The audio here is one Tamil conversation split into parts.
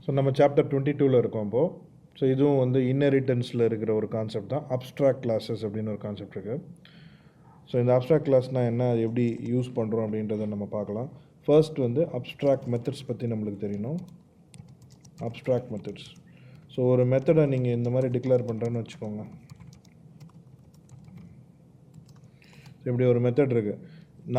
ஸோ நம்ம சாப்டர் 22ல் இருக்கோம் இப்போது. ஸோ இதுவும் வந்து இன்னெரிட்டன்ஸில் இருக்கிற ஒரு கான்செப்ட் தான். அப்ஸ்ட்ராக்ட் கிளாஸஸ் அப்படின்னு ஒரு கான்செப்ட் இருக்குது. ஸோ இந்த அப்ஸ்ட்ராக்ட் கிளாஸ்னால் என்ன, எப்படி யூஸ் பண்ணுறோம் அப்படின்றத நம்ம பார்க்கலாம். ஃபர்ஸ்ட் வந்து அப்ஸ்ட்ராக்ட் மெத்தட்ஸ் பற்றி நம்மளுக்கு தெரியணும். Abstract methods. ஸோ ஒரு மெத்தடை நீங்கள் இந்த மாதிரி டிக்ளேர் பண்ணுறேன்னு வச்சுக்கோங்க. இப்படி ஒரு மெத்தட் இருக்குது.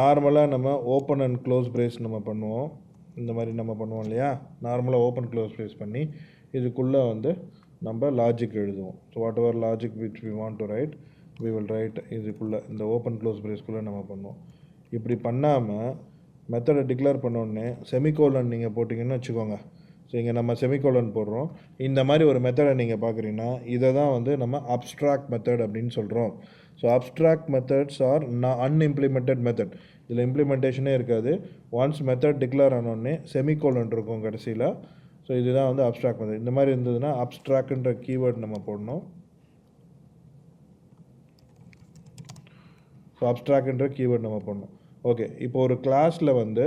நார்மலாக நம்ம ஓப்பன் அண்ட் க்ளோஸ் பிரேஸ் நம்ம பண்ணுவோம். இந்த மாதிரி நம்ம பண்ணுவோம் இல்லையா. நார்மலாக ஓப்பன் க்ளோஸ் பிரேஸ் பண்ணி இதுக்குள்ளே வந்து நம்ம லாஜிக் எழுதுவோம். So whatever logic which we want to write we will write இதுக்குள்ளே, இந்த ஓப்பன் க்ளோஸ் பிரேஸ்க்குள்ளே நம்ம பண்ணுவோம். இப்படி பண்ணாமல் மெத்தடை டிக்ளேர் பண்ணோடனே செமிகோலன் நீங்கள் போட்டிங்கன்னு வச்சுக்கோங்க. ஸோ இங்கே நம்ம செமிகோலன் போடுறோம். இந்த மாதிரி ஒரு மெத்தடை நீங்கள் பார்க்குறீங்கன்னா இதை தான் வந்து நம்ம அப்ஸ்ட்ராக்ட் மெத்தட் அப்படின்னு சொல்கிறோம். So abstract methods are unimplemented method. இதில் இம்ப்ளிமெண்டேஷனே இருக்காது. ஒன்ஸ் மெத்தட் டிக்ளேர் ஆனோடனே செமிகோலன் இருக்கும் கடைசியில். ஸோ இதுதான் வந்து அப்ஸ்ட்ராக்ட் மெத்தட். இந்த மாதிரி இருந்ததுன்னா அப்ஸ்ட்ராக்ட்ன்ற கீவேர்ட் நம்ம போடணும். ஸோ அப்ஸ்ட்ராக்ட்ன்ற கீவேர்ட் நம்ம போடணும். ஓகே, இப்போ ஒரு கிளாஸில் வந்து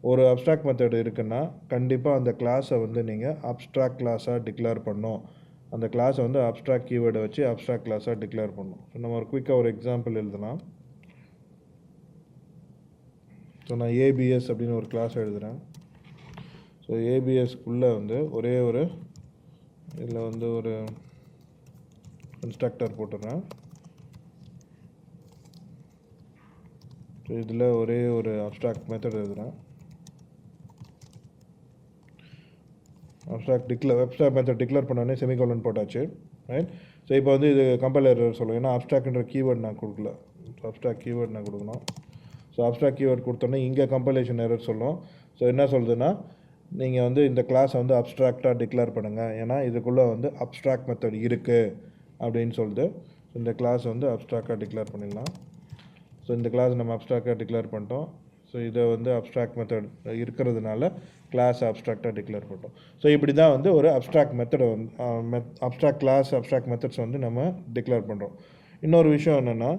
ஒரு அப்ஸ்ட்ராக்ட் மெத்தட் இருக்குன்னா கண்டிப்பாக அந்த கிளாஸை வந்து நீங்கள் அப்ஸ்ட்ராக்ட் கிளாஸாக டிக்ளேர் பண்ணணும். அந்த கிளாஸை வந்து அப்ஸ்ட்ராக்ட் கீவேர்டை வச்சு அப்ஸ்ட்ராக்ட் கிளாஸாக டிக்ளேர் பண்ணணும். ஸோ நம்ம ஒரு குயிக்காக ஒரு எக்ஸாம்பிள் எழுதலாம். ஸோ நான் ஏபிஎஸ் அப்படின்னு ஒரு கிளாஸ் எழுதுகிறேன். ஸோ ஏபிஎஸ்க்குள்ளே வந்து ஒரே ஒரு இதில் வந்து ஒரு கன்ஸ்ட்ரக்டர் போட்டுறேன். ஸோ இதில் ஒரே ஒரு அப்ஸ்ட்ராக்ட் மெத்தட் எழுதுகிறேன். அப்ஸ்ட்ராக்ட் மெத்தட் டிக்ளேர் பண்ணோடனே செமிகோலன் போட்டாச்சு, ரைட். ஸோ இப்போ வந்து இது கம்பைலர் சொல்லும், ஏன்னா அப்ஸ்ட்ராக்ட்ன்ற கீவேர்ட் நான் கொடுக்கல. அப்ஸ்ட்ராக்ட் கீவேர்ட் நான் கொடுக்கணும். ஸோ அப்ஸ்ட்ராக்ட் கீவேர்ட் கொடுத்தோன்னே இங்கே கம்பைலேஷன் எரர் சொல்லும். ஸோ என்ன சொல்லுதுன்னா நீங்கள் வந்து இந்த கிளாஸை வந்து அப்ஸ்ட்ராக்டாக டிக்ளேர் பண்ணுங்கள், ஏன்னா இதுக்குள்ளே வந்து அப்ஸ்ட்ராக்ட் மெத்தட் இருக்குது அப்படின்னு சொல்லுது. ஸோ இந்த கிளாஸ் வந்து அப்ஸ்ட்ராக்டாக டிக்ளேர் பண்ணிடலாம். ஸோ இந்த கிளாஸ் நம்ம அப்ஸ்ட்ராக்டாக டிக்ளேர் பண்ணிட்டோம். ஸோ இதை வந்து அப்ஸ்ட்ராக்ட் மெத்தட் இருக்கிறதுனால கிளாஸ் அப்ஸ்ட்ராக்டாக டிக்ளேர் பண்ணிட்டோம். ஸோ இப்படி தான் வந்து ஒரு அப்ஸ்ட்ராக்ட் மெத்தடை வந்து அப்ஸ்ட்ராக்ட் கிளாஸ் அப்ஸ்ட்ராக்ட் மெத்தட்ஸ் வந்து நம்ம டிக்ளேர் பண்ணுறோம். இன்னொரு விஷயம் என்னென்னா,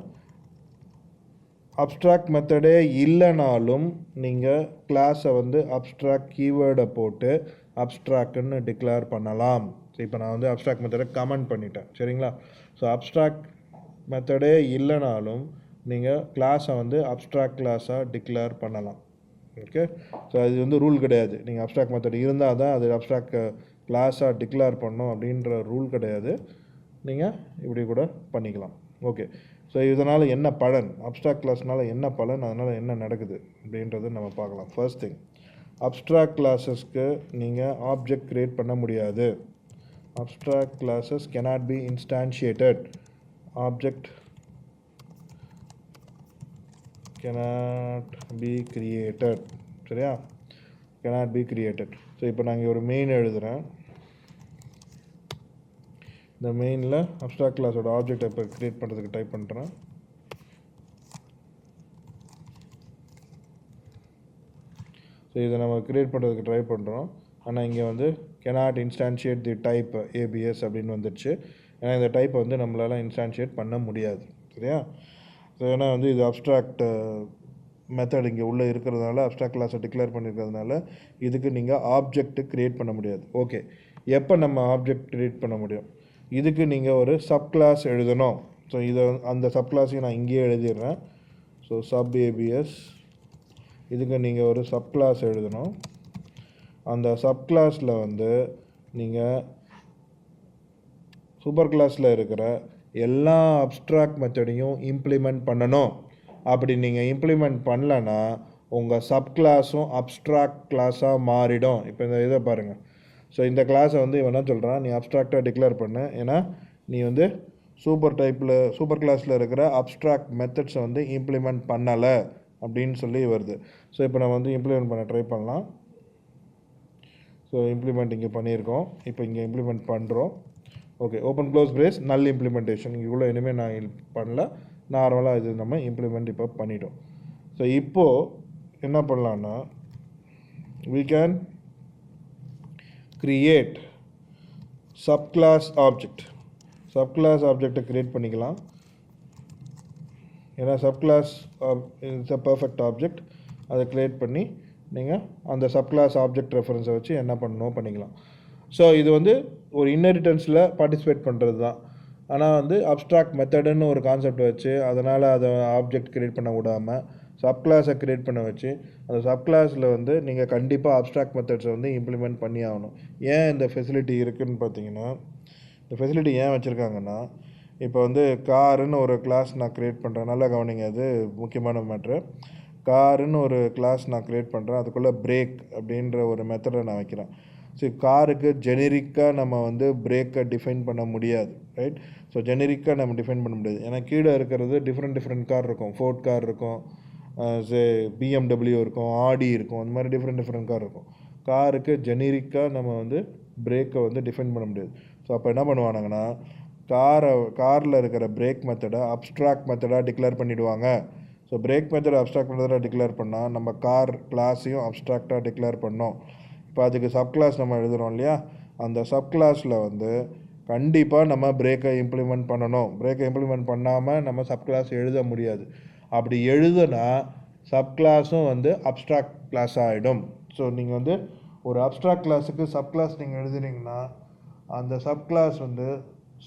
அப்ஸ்ட்ராக்ட் மெத்தடே இல்லைனாலும் நீங்கள் கிளாஸை வந்து அப்ஸ்ட்ராக்ட் கீவேர்டை போட்டு அப்ஸ்ட்ராக்ட்னு டிக்ளேர் பண்ணலாம். ஸோ இப்போ நான் வந்து அப்ஸ்ட்ராக்ட் மெத்தடை கமெண்ட் பண்ணிட்டேன், சரிங்களா. ஸோ அப்ஸ்ட்ராக்ட் மெத்தடே இல்லைனாலும் நீங்கள் கிளாஸை வந்து அப்ஸ்ட்ராக்ட் கிளாஸாக டிக்ளேர் பண்ணலாம். ஓகே, ஸோ அது வந்து ரூல் கிடையாது. நீங்கள் அப்ஸ்ட்ராக்ட் மெத்தட் இருந்தால் தான் அது அப்ஸ்ட்ராக்ட் கிளாஸாக டிக்ளேர் பண்ணணும் அப்படின்ற ரூல் கிடையாது. நீங்கள் இப்படி கூட பண்ணிக்கலாம். ஓகே, ஸோ இதனால் என்ன பலன், அப்ஸ்ட்ராக்ட் கிளாஸ்னால் என்ன பலன், அதனால் என்ன நடக்குது அப்படின்றத நம்ம பார்க்கலாம். ஃபர்ஸ்ட் திங், அப்ஸ்ட்ராக்ட் கிளாஸஸ்க்கு நீங்கள் ஆப்ஜெக்ட் க்ரியேட் பண்ண முடியாது. Abstract classes cannot be instantiated. Object cannot be created. சரியா, cannot be created. ஸோ இப்போ நான் இங்கே ஒரு மெயின் எழுதுகிறேன். இந்த மெயினில் அப்ஸ்ட்ராக்ட் கிளாஸோட ஆப்ஜெக்டை இப்போ க்ரியேட் பண்ணுறதுக்கு டைப் பண்ணுறேன். ஸோ இதை நம்ம க்ரியேட் பண்ணுறதுக்கு ட்ரை பண்ணுறோம். ஆனால் இங்கே வந்து cannot instantiate the type ABS அப்படின்னு வந்துடுச்சு. ஏன்னா இந்த டைப்பை வந்து நம்மளால் இன்ஸ்டான்ஷியேட் பண்ண முடியாது, சரியா. ஸோ ஏன்னா வந்து இது அப்ஸ்ட்ராக்ட் மெத்தட் இங்கே உள்ளே இருக்கிறதுனால, அப்ஸ்ட்ராக்ட் கிளாஸை டிக்ளேர் பண்ணியிருக்கிறதுனால இதுக்கு நீங்கள் ஆப்ஜெக்ட் க்ரியேட் பண்ண முடியாது. ஓகே, எப்போ நம்ம ஆப்ஜெக்ட் க்ரியேட் பண்ண முடியும், இதுக்கு நீங்கள் ஒரு சப் கிளாஸ் எழுதணும். ஸோ இதை அந்த சப் கிளாஸையும் நான் இங்கேயே எழுதிடுறேன். ஸோ சப் ஏபிஎஸ், இதுக்கு நீங்கள் ஒரு சப் கிளாஸ் எழுதணும். அந்த சப் கிளாஸில் வந்து நீங்கள் சூப்பர் கிளாஸில் இருக்கிற எல்லா அப்ஸ்ட்ராக்ட் மெத்தடையும் இம்ப்ளிமெண்ட் பண்ணணும். அப்படி நீங்கள் இம்ப்ளிமெண்ட் பண்ணலன்னா உங்கள் சப் கிளாஸும் அப்ஸ்ட்ராக்ட் கிளாஸாக மாறிடும். இப்போ இந்த இதை பாருங்கள். ஸோ இந்த கிளாஸை வந்து இவன் என்ன சொல்கிறான், நீ அப்ஸ்ட்ராக்டாக டிக்ளேர் பண்ணு, ஏன்னா நீ வந்து சூப்பர் கிளாஸில் இருக்கிற அப்ஸ்ட்ராக்ட் மெத்தட்ஸை வந்து இம்ப்ளிமெண்ட் பண்ணலை அப்படின்னு சொல்லி வருது. ஸோ இப்போ நம்ம வந்து இம்ப்ளிமெண்ட் பண்ண ட்ரை பண்ணலாம். ஸோ இம்ப்ளிமெண்ட் இங்கே பண்ணியிருக்கோம். இப்போ இங்கே இம்ப்ளிமெண்ட் பண்ணுறோம். ஓகே, ஓப்பன் க்ளோஸ் பிரேஸ் நல் இம்ப்ளிமெண்டேஷன். இவ்வளோ இனிமேல் நான் பண்ணல, நார்மலாக இது நம்ம இம்ப்ளிமெண்ட் இப்போ பண்ணிட்டோம். ஸோ இப்போது என்ன பண்ணலான்னா, we can create subclass object. Subclass ஆப்ஜெக்டை க்ரியேட் பண்ணிக்கலாம். ஏன்னா subclass it's a perfect object. அதை க்ரியேட் பண்ணி நீங்கள் அந்த சப்கிளாஸ் ஆப்ஜெக்ட் ரெஃபரன்ஸை வச்சு என்ன பண்ணணும் பண்ணிக்கலாம். ஸோ இது வந்து ஒரு இன்ஹெரிட்டன்ஸில் பார்ட்டிசிபேட் பண்ணுறது தான். ஆனால் வந்து அப்ஸ்ட்ராக்ட் மெத்தடுன்னு ஒரு கான்செப்ட் வச்சு அதனால் அதை ஆப்ஜெக்ட் க்ரியேட் பண்ண விடாமல் சப் கிளாஸை க்ரியேட் பண்ண வச்சு அந்த சப் கிளாஸில் வந்து நீங்கள் கண்டிப்பாக அப்ஸ்ட்ராக்ட் மெத்தட்ஸை வந்து இம்ப்ளிமெண்ட் பண்ணி ஆகணும். ஏன் இந்த ஃபெசிலிட்டி இருக்குதுன்னு பார்த்தீங்கன்னா, இந்த ஃபெசிலிட்டி ஏன் வச்சுருக்காங்கன்னா, இப்போ வந்து காருன்னு ஒரு கிளாஸ் நான் க்ரியேட் பண்ணுறேன். நல்லா கவனிங்க, அது முக்கியமான மேட்ரு. காருன்னு ஒரு கிளாஸ் நான் க்ரியேட் பண்ணுறேன், அதுக்குள்ளே பிரேக் அப்படின்ற ஒரு மெத்தடை நான் வைக்கிறேன். சரி, காருக்கு ஜெனரிக்காக நம்ம வந்து பிரேக்கை டிஃபைன் பண்ண முடியாது, ரைட்? ஸோ ஜெனரிக்காக நம்ம டிஃபைன் பண்ண முடியாது. ஏன்னா கீழே இருக்கிறது டிஃப்ரெண்ட் கார் இருக்கும். ஃபோர்ட் கார் இருக்கும், BMW இருக்கும், ஆடி இருக்கும், அந்த மாதிரி டிஃப்ரெண்ட் கார் இருக்கும். காருக்கு ஜெனரிக்காக நம்ம வந்து பிரேக்கை வந்து டிஃபைன் பண்ண முடியாது. ஸோ அப்போ என்ன பண்ணுவானுங்கன்னா, காரில் இருக்கிற பிரேக் மெத்தடை அப்ஸ்ட்ராக்ட் மெத்தடாக டிக்ளேர் பண்ணிவிடுவாங்க. ஸோ பிரேக் மெத்தடை அப்ஸ்ட்ராக்ட் மெத்தடாக டிக்ளேர் பண்ணால் நம்ம கார் கிளாஸையும் அப்ஸ்ட்ராக்டாக டிக்ளேர் பண்ணோம். இப்போ அதுக்கு சப் கிளாஸ் நம்ம எழுதுகிறோம் இல்லையா, அந்த சப் கிளாஸில் வந்து கண்டிப்பாக நம்ம பிரேக்கை இம்ப்ளிமெண்ட் பண்ணணும். பிரேக்கை இம்ப்ளிமெண்ட் பண்ணாமல் நம்ம சப் கிளாஸ் எழுத முடியாது. அப்படி எழுதுனா சப் கிளாஸும் வந்து அப்ஸ்ட்ராக்ட் கிளாஸ் ஆகிடும். ஸோ நீங்கள் வந்து ஒரு அப்ஸ்ட்ராக்ட் கிளாஸுக்கு சப் கிளாஸ் நீங்கள் எழுதுனீங்கன்னா அந்த சப் கிளாஸ் வந்து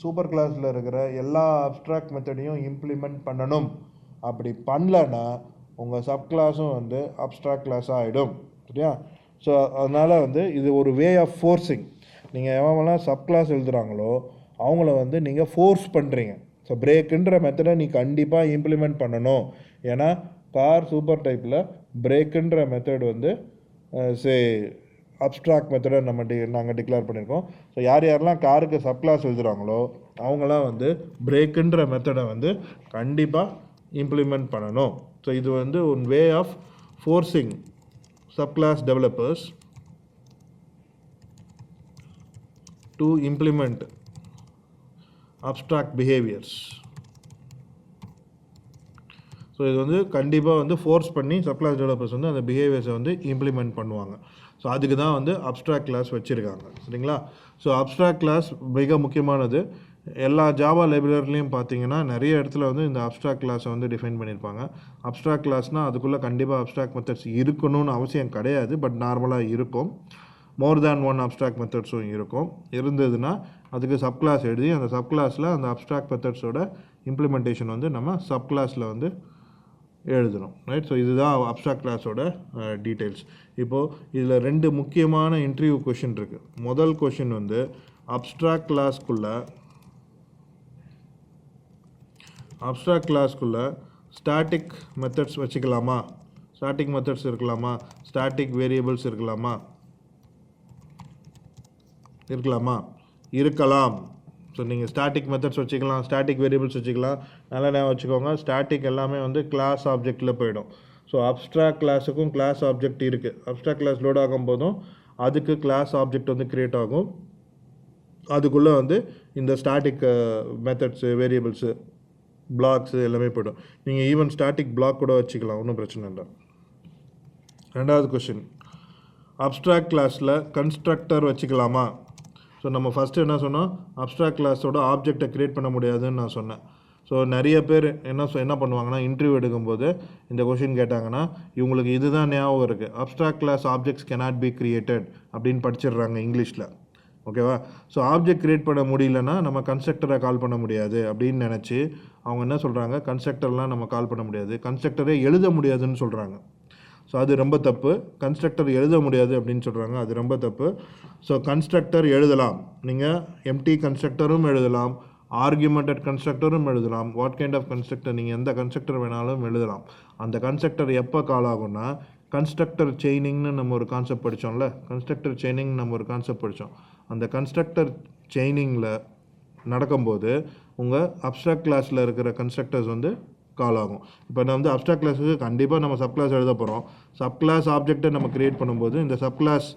சூப்பர் கிளாஸில் இருக்கிற எல்லா அப்ஸ்ட்ராக்ட் மெத்தடையும் இம்ப்ளிமெண்ட் பண்ணணும். அப்படி பண்ணலன்னா உங்கள் சப் கிளாஸும் வந்து அப்ஸ்ட்ராக்ட் கிளாஸாக ஆகிடும். சரியா? ஸோ அதனால் வந்து இது ஒரு வே ஆஃப் ஃபோர்ஸிங். நீங்கள் எவெல்லாம் சப் கிளாஸ் எழுதுகிறாங்களோ அவங்கள வந்து நீங்கள் ஃபோர்ஸ் பண்ணுறீங்க. ஸோ பிரேக்குன்ற மெத்தடை நீ கண்டிப்பாக இம்ப்ளிமெண்ட் பண்ணணும். ஏன்னா கார் சூப்பர் டைப்பில் பிரேக்குன்ற மெத்தட் வந்து அப்ஸ்ட்ராக்ட் மெத்தடை நாங்கள் டிக்ளேர் பண்ணியிருக்கோம். ஸோ யாரெல்லாம் காருக்கு சப் கிளாஸ் எழுதுகிறாங்களோ அவங்களாம் வந்து பிரேக்குன்ற மெத்தடை வந்து கண்டிப்பாக இம்ப்ளிமெண்ட் பண்ணணும். ஸோ இது வந்து one way of forcing subclass developers to implement abstract behaviors. So இது வந்து கண்டிப்பாக வந்து ஃபோர்ஸ் பண்ணி சப்கிளாஸ் டெவலப்பர்ஸ் வந்து அந்த பிஹேவியர்ஸை வந்து இம்ப்ளிமெண்ட் பண்ணுவாங்க. ஸோ அதுக்கு தான் வந்து அப்ஸ்ட்ராக்ட் கிளாஸ் வச்சுருக்காங்க. சரிங்களா? ஸோ அப்ஸ்ட்ராக்ட் கிளாஸ் மிக முக்கியமானது. எல்லா ஜாவா லைப்ரரிலையும் பார்த்தீங்கன்னா நிறைய இடத்துல வந்து இந்த அப்ஸ்ட்ராக்ட் கிளாஸை வந்து டிஃபைன் பண்ணியிருப்பாங்க. அப்ஸ்ட்ராக்ட் கிளாஸ்னால் அதுக்குள்ளே கண்டிப்பாக அப்ஸ்ட்ராக்ட் மெத்தட்ஸ் இருக்கணும்னு அவசியம் கிடையாது, பட் நார்மலாக இருக்கும். மோர் தேன் ஒன் அப்ஸ்ட்ராக்ட் மெத்தட்ஸும் இருக்கும். இருந்ததுன்னா அதுக்கு சப் கிளாஸ் எழுதி அந்த சப் கிளாஸில் அந்த அப்ஸ்ட்ராக்ட் மெத்தட்ஸோட இம்ப்ளிமெண்டேஷன் வந்து நம்ம சப் கிளாஸில் வந்து எழுதணும், ரைட்? ஸோ இதுதான் அப்ஸ்ட்ராக்ட் கிளாஸோட டீட்டெயில்ஸ். இப்போது இதில் ரெண்டு முக்கியமான இன்டர்வியூ கொஷின் இருக்குது. முதல் கொஷின் வந்து அப்ஸ்ட்ராக்ட் கிளாஸ்க்குள்ளே ஸ்டாட்டிக் மெத்தட்ஸ் வச்சுக்கலாமா, ஸ்டாட்டிக் மெத்தட்ஸ் இருக்கலாமா, ஸ்டாட்டிக் வேரியபிள்ஸ் இருக்கலாமா? இருக்கலாம். ஸோ நீங்கள் ஸ்டாட்டிக் மெத்தட்ஸ் வச்சுக்கலாம், ஸ்டாட்டிக் வேரியபிள்ஸ் வச்சுக்கலாம். நல்லா ஞாபகம் வச்சுக்கோங்க, ஸ்டாட்டிக் எல்லாமே வந்து கிளாஸ் ஆப்ஜெக்டில் போயிடும். ஸோ அப்ஸ்ட்ராக்ட் கிளாஸுக்கும் கிளாஸ் ஆப்ஜெக்ட் இருக்குது. அப்ஸ்ட்ராக்ட் கிளாஸ் லோட் ஆகும் போதும் அதுக்கு கிளாஸ் ஆப்ஜெக்ட் வந்து க்ரியேட் ஆகும். அதுக்குள்ளே வந்து இந்த ஸ்டாட்டிக் மெத்தட்ஸு, வேரியபிள்ஸு, பிளாக்ஸு எல்லாமே போய்டும். நீங்கள் ஈவன் ஸ்டாட்டிக் பிளாக் கூட வச்சுக்கலாம், ஒன்றும் பிரச்சனை இல்லை. ரெண்டாவது கொஷின், அப்ஸ்ட்ராக்ட் கிளாஸில் கன்ஸ்ட்ரக்டர் வச்சுக்கலாமா? ஸோ நம்ம ஃபஸ்ட்டு என்ன சொன்னோம், அப்ஸ்ட்ராக்ட் கிளாஸோட ஆப்ஜெக்டை க்ரியேட் பண்ண முடியாதுன்னு நான் சொன்னேன். ஸோ நிறைய பேர் என்ன பண்ணுவாங்கன்னா, இன்டர்வியூ எடுக்கும்போது இந்த கொஷின் கேட்டாங்கன்னா இவங்களுக்கு இதுதான் ஞாபகம் இருக்குது, abstract class objects cannot be created அப்படின்னு படிச்சிடுறாங்க இங்கிலீஷில். ஓகேவா? ஸோ ஆப்ஜெக்ட் க்ரியேட் பண்ண முடியலன்னா நம்ம கன்ஸ்ட்ரக்டரை கால் பண்ண முடியாது அப்படின்னு நினச்சி அவங்க என்ன சொல்கிறாங்க, கன்ஸ்ட்ரக்டர்லாம் நம்ம கால் பண்ண முடியாது, கன்ஸ்ட்ரக்டரே எழுத முடியாதுன்னு சொல்கிறாங்க. ஸோ அது ரொம்ப தப்பு. கன்ஸ்ட்ரக்டர் எழுத முடியாது அப்படின்னு சொல்கிறாங்க, அது ரொம்ப தப்பு. ஸோ கன்ஸ்ட்ரக்டர் எழுதலாம். நீங்கள் எம்டி கன்ஸ்ட்ரக்டரும் எழுதலாம், ஆர்குமெண்டட் கன்ஸ்ட்ரக்டரும் எழுதலாம். வாட் கைண்ட் ஆஃப் கன்ஸ்ட்ரக்டர், நீங்கள் எந்த கன்ஸ்ட்ரக்டர் வேணாலும் எழுதலாம். அந்த கன்ஸ்ட்ரக்டர் எப்போ கால் ஆகும்னா, கன்ஸ்ட்ரக்டர் செயினிங்னு நம்ம ஒரு கான்செப்ட் படித்தோம்ல, கன்ஸ்ட்ரக்டர் செயினிங் நம்ம ஒரு கான்செப்ட் படித்தோம். அந்த கன்ஸ்ட்ரக்டர் செயினிங்கில் நடக்கும்போது உங்கள் அப்ஸ்ட்ராக்ட் கிளாஸில் இருக்கிற கன்ஸ்ட்ரக்டர்ஸ் வந்து கால் ஆகும். இப்போ நான் வந்து அப்ஸ்ட்ராக்ட் கிளாஸுக்கு கண்டிப்பாக நம்ம சப் கிளாஸ் எழுத போகிறோம். சப் கிளாஸ் ஆப்ஜெக்டை நம்ம க்ரியேட் பண்ணும்போது இந்த சப் கிளாஸ்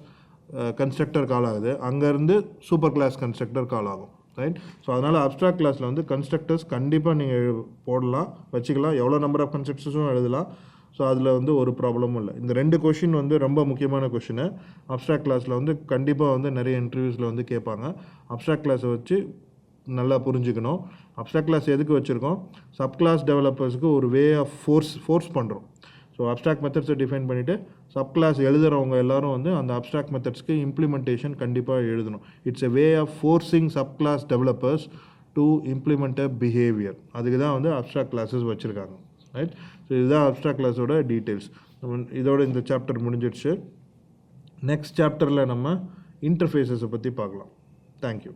கன்ஸ்ட்ரக்டர் கால் ஆகுது, அங்கேருந்து சூப்பர் கிளாஸ் கன்ஸ்ட்ரக்டர் கால் ஆகும், ரைட்? ஸோ அதனால் அப்ஸ்ட்ராக்ட் கிளாஸில் வந்து கன்ஸ்ட்ரக்டர்ஸ் கண்டிப்பாக நீங்கள் போடலாம், வச்சுக்கலாம், எவ்வளோ நம்பர் ஆஃப் கன்ஸ்ட்ரக்டர்ஸும் எழுதலாம். ஸோ அதில் வந்து ஒரு ப்ராப்ளமும் இல்லை. இந்த ரெண்டு கொஷின் வந்து ரொம்ப முக்கியமான கொஷினு. அப்ஸ்ட்ராக்ட் கிளாஸில் வந்து கண்டிப்பாக வந்து நிறைய இன்டர்வியூஸில் வந்து கேட்பாங்க. அப்ஸ்ட்ராக்ட் கிளாஸை வச்சு நல்லா புரிஞ்சுக்கணும். அப்ஸ்ட்ராக்ட் கிளாஸ் எதுக்கு வச்சுருக்கோம், சப் கிளாஸ் டெவலப்பர்ஸுக்கு ஒரு வே ஆஃப் ஃபோர்ஸ் பண்ணுறோம். ஸோ அப்ஸ்ட்ராக்ட் மெத்தட்ஸை டிஃபைன் பண்ணிவிட்டு சப் கிளாஸ் எழுதுகிறவங்க எல்லாரும் வந்து அந்த அப்ஸ்ட்ராக்ட் மெத்தட்ஸ்க்கு இம்ப்ளிமெண்டேஷன் கண்டிப்பாக எழுதணும். It's a way of forcing subclass developers to implement a behaviour. அதுக்கு தான் வந்து அப்ஸ்ட்ராக்ட் கிளாஸஸ் வச்சுருக்காங்க. ரைட். ஸோ இதுதான் அப்ஸ்ட்ராக்ட் கிளாஸோட டீட்டெயில்ஸ். இதோட இந்த சாப்டர் முடிஞ்சிடுச்சு. நெக்ஸ்ட் சாப்டரில் நம்ம இன்டர்ஃபேஸஸை பற்றி பார்க்கலாம். தேங்க்யூ.